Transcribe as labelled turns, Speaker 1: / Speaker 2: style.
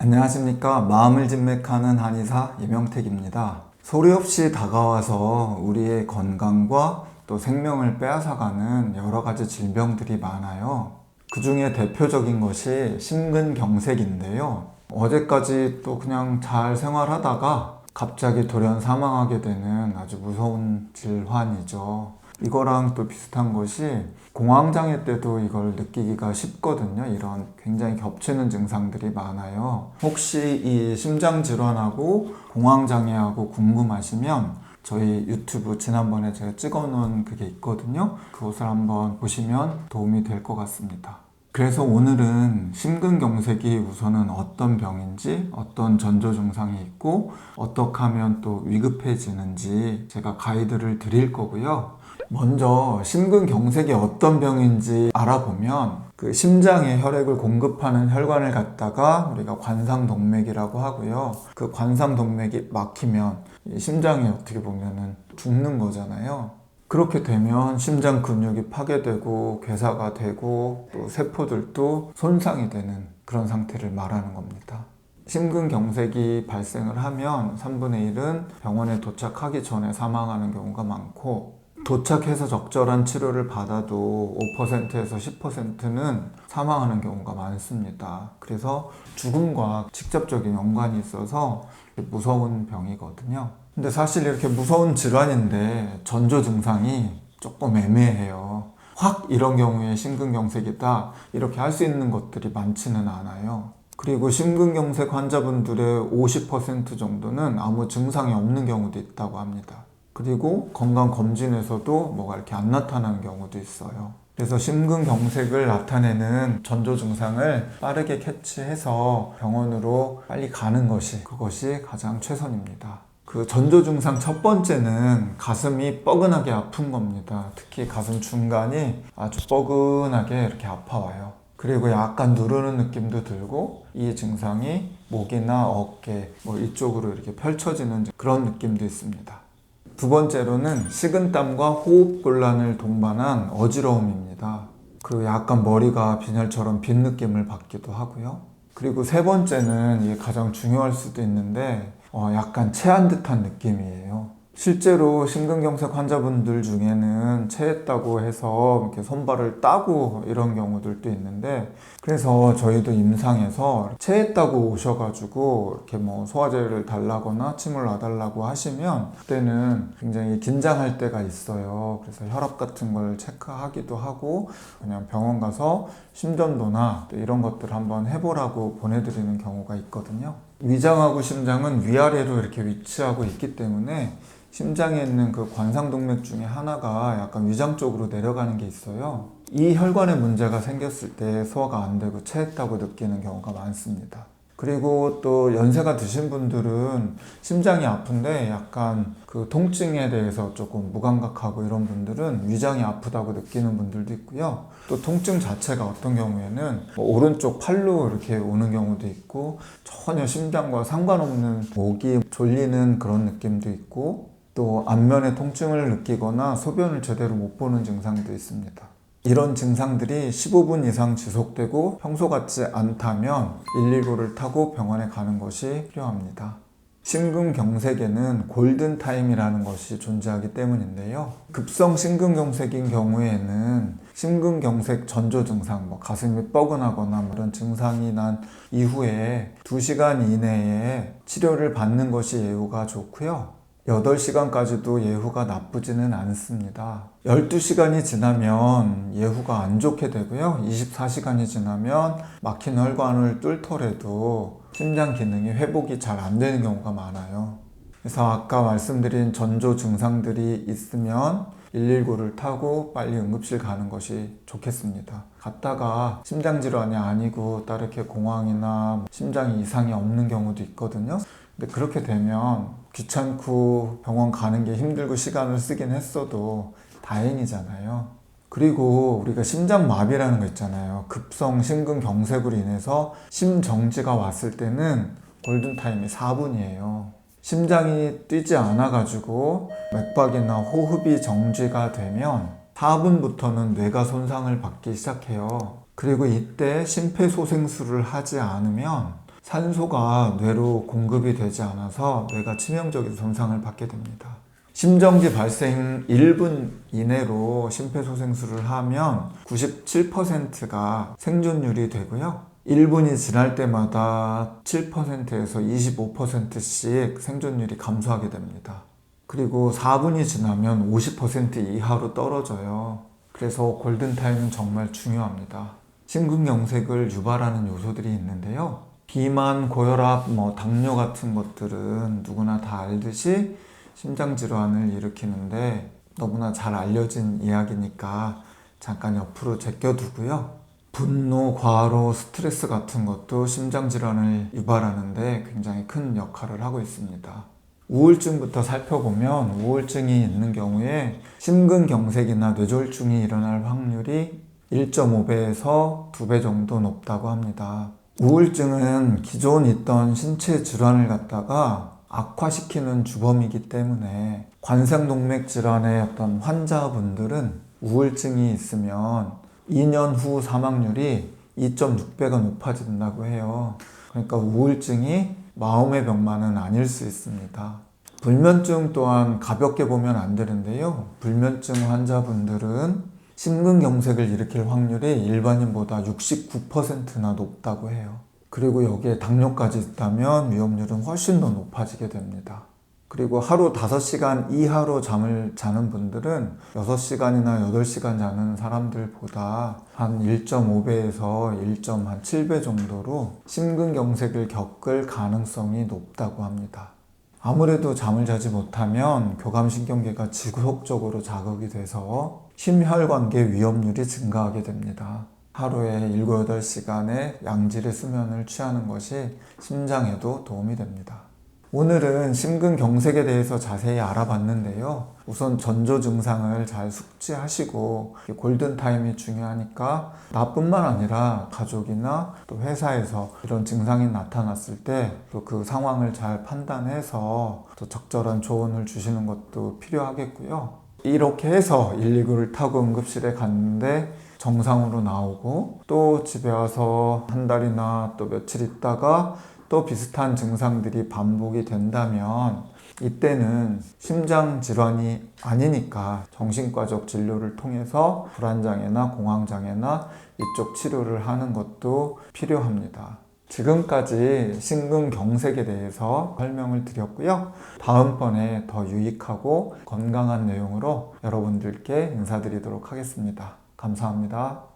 Speaker 1: 안녕하십니까. 마음을 진맥하는 한의사 이명택입니다. 소리 없이 다가와서 우리의 건강과 또 생명을 빼앗아가는 여러 가지 질병들이 많아요. 그 중에 대표적인 것이 심근경색인데요. 어제까지 또 그냥 잘 생활하다가 갑자기 돌연 사망하게 되는 아주 무서운 질환이죠. 이거랑 또 비슷한 것이 공황장애 때도 이걸 느끼기가 쉽거든요. 이런 굉장히 겹치는 증상들이 많아요. 혹시 이 심장질환하고 공황장애하고 궁금하시면 저희 유튜브 지난번에 제가 찍어놓은 그게 있거든요. 그것을 한번 보시면 도움이 될 것 같습니다. 그래서 오늘은 심근경색이 우선은 어떤 병인지, 어떤 전조 증상이 있고 어떻게 하면 또 위급해지는지 제가 가이드를 드릴 거고요. 먼저 심근경색이 어떤 병인지 알아보면 그 심장에 혈액을 공급하는 혈관을 갖다가 우리가 관상동맥이라고 하고요. 그 관상동맥이 막히면 심장이 어떻게 보면은 죽는 거잖아요. 그렇게 되면 심장 근육이 파괴되고 괴사가 되고 또 세포들도 손상이 되는 그런 상태를 말하는 겁니다. 심근경색이 발생을 하면 3분의 1은 병원에 도착하기 전에 사망하는 경우가 많고, 도착해서 적절한 치료를 받아도 5%에서 10%는 사망하는 경우가 많습니다. 그래서 죽음과 직접적인 연관이 있어서 무서운 병이거든요. 근데 사실 이렇게 무서운 질환인데 전조 증상이 조금 애매해요. 확 이런 경우에 심근경색이다 이렇게 할 수 있는 것들이 많지는 않아요. 그리고 심근경색 환자분들의 50% 정도는 아무 증상이 없는 경우도 있다고 합니다. 그리고 건강검진에서도 뭐가 이렇게 안 나타나는 경우도 있어요. 그래서 심근경색을 나타내는 전조 증상을 빠르게 캐치해서 병원으로 빨리 가는 것이 그것이 가장 최선입니다. 그 전조 증상 첫 번째는 가슴이 뻐근하게 아픈 겁니다. 특히 가슴 중간이 아주 뻐근하게 이렇게 아파와요. 그리고 약간 누르는 느낌도 들고 이 증상이 목이나 어깨 이쪽으로 이렇게 펼쳐지는 그런 느낌도 있습니다. 두 번째로는 식은땀과 호흡곤란을 동반한 어지러움입니다. 그리고 약간 머리가 빈혈처럼 빈 느낌을 받기도 하고요. 그리고 세 번째는 이게 가장 중요할 수도 있는데 약간 체한 듯한 느낌이에요. 실제로 심근경색 환자분들 중에는 체했다고 해서 이렇게 손발을 따고 이런 경우들도 있는데, 그래서 저희도 임상에서 체했다고 오셔가지고 이렇게 소화제를 달라거나 침을 놔달라고 하시면 그때는 굉장히 긴장할 때가 있어요. 그래서 혈압 같은 걸 체크하기도 하고 그냥 병원 가서 심전도나 이런 것들 한번 해보라고 보내드리는 경우가 있거든요. 위장하고 심장은 위아래로 이렇게 위치하고 있기 때문에 심장에 있는 그 관상동맥 중에 하나가 약간 위장 쪽으로 내려가는 게 있어요. 이 혈관에 문제가 생겼을 때 소화가 안 되고 체했다고 느끼는 경우가 많습니다. 그리고 또 연세가 드신 분들은 심장이 아픈데 약간 그 통증에 대해서 조금 무감각하고 이런 분들은 위장이 아프다고 느끼는 분들도 있고요. 또 통증 자체가 어떤 경우에는 오른쪽 팔로 이렇게 오는 경우도 있고, 전혀 심장과 상관없는 목이 졸리는 그런 느낌도 있고, 또 안면에 통증을 느끼거나 소변을 제대로 못 보는 증상도 있습니다. 이런 증상들이 15분 이상 지속되고 평소 같지 않다면 119를 타고 병원에 가는 것이 필요합니다. 심근경색에는 골든타임이라는 것이 존재하기 때문인데요. 급성 심근경색인 경우에는 심근경색 전조 증상, 가슴이 뻐근하거나 이런 증상이 난 이후에 2시간 이내에 치료를 받는 것이 예후가 좋고요. 8시간까지도 예후가 나쁘지는 않습니다. 12시간이 지나면 예후가 안 좋게 되고요. 24시간이 지나면 막힌 혈관을 뚫더라도 심장 기능이 회복이 잘 안 되는 경우가 많아요. 그래서 아까 말씀드린 전조 증상들이 있으면 119를 타고 빨리 응급실 가는 것이 좋겠습니다. 갔다가 심장질환이 아니고 다르게 공황이나 심장에 이상이 없는 경우도 있거든요. 근데 그렇게 되면 귀찮고 병원 가는 게 힘들고 시간을 쓰긴 했어도 다행이잖아요. 그리고 우리가 심장마비라는 거 있잖아요. 급성 심근경색으로 인해서 심정지가 왔을 때는 골든타임이 4분이에요. 심장이 뛰지 않아가지고 맥박이나 호흡이 정지가 되면 4분부터는 뇌가 손상을 받기 시작해요. 그리고 이때 심폐소생술을 하지 않으면 산소가 뇌로 공급이 되지 않아서 뇌가 치명적인 손상을 받게 됩니다. 심정지 발생 1분 이내로 심폐소생술을 하면 97%가 생존율이 되고요. 1분이 지날 때마다 7%에서 25%씩 생존율이 감소하게 됩니다. 그리고 4분이 지나면 50% 이하로 떨어져요. 그래서 골든타임은 정말 중요합니다. 심근경색을 유발하는 요소들이 있는데요. 비만, 고혈압, 당뇨 같은 것들은 누구나 다 알듯이 심장질환을 일으키는데 너무나 잘 알려진 이야기니까 잠깐 옆으로 제껴두고요. 분노, 과로, 스트레스 같은 것도 심장질환을 유발하는데 굉장히 큰 역할을 하고 있습니다. 우울증부터 살펴보면 우울증이 있는 경우에 심근경색이나 뇌졸중이 일어날 확률이 1.5배에서 2배 정도 높다고 합니다. 우울증은 기존 있던 신체 질환을 갖다가 악화시키는 주범이기 때문에 관상동맥 질환의 어떤 환자분들은 우울증이 있으면 2년 후 사망률이 2.6배가 높아진다고 해요. 그러니까 우울증이 마음의 병만은 아닐 수 있습니다. 불면증 또한 가볍게 보면 안 되는데요. 불면증 환자분들은 심근경색을 일으킬 확률이 일반인보다 69%나 높다고 해요. 그리고 여기에 당뇨까지 있다면 위험률은 훨씬 더 높아지게 됩니다. 그리고 하루 5시간 이하로 잠을 자는 분들은 6시간이나 8시간 자는 사람들보다 한 1.5배에서 1.7배 정도로 심근경색을 겪을 가능성이 높다고 합니다. 아무래도 잠을 자지 못하면 교감신경계가 지속적으로 자극이 돼서 심혈관계 위험률이 증가하게 됩니다. 하루에 7, 8시간의 양질의 수면을 취하는 것이 심장에도 도움이 됩니다. 오늘은 심근경색에 대해서 자세히 알아봤는데요. 우선 전조 증상을 잘 숙지하시고 골든타임이 중요하니까 나뿐만 아니라 가족이나 또 회사에서 이런 증상이 나타났을 때 또 그 상황을 잘 판단해서 또 적절한 조언을 주시는 것도 필요하겠고요. 이렇게 해서 119를 타고 응급실에 갔는데 정상으로 나오고 또 집에 와서 한 달이나 또 며칠 있다가 또 비슷한 증상들이 반복이 된다면 이때는 심장 질환이 아니니까 정신과적 진료를 통해서 불안장애나 공황장애나 이쪽 치료를 하는 것도 필요합니다. 지금까지 심근경색에 대해서 설명을 드렸고요. 다음번에 더 유익하고 건강한 내용으로 여러분들께 인사드리도록 하겠습니다. 감사합니다.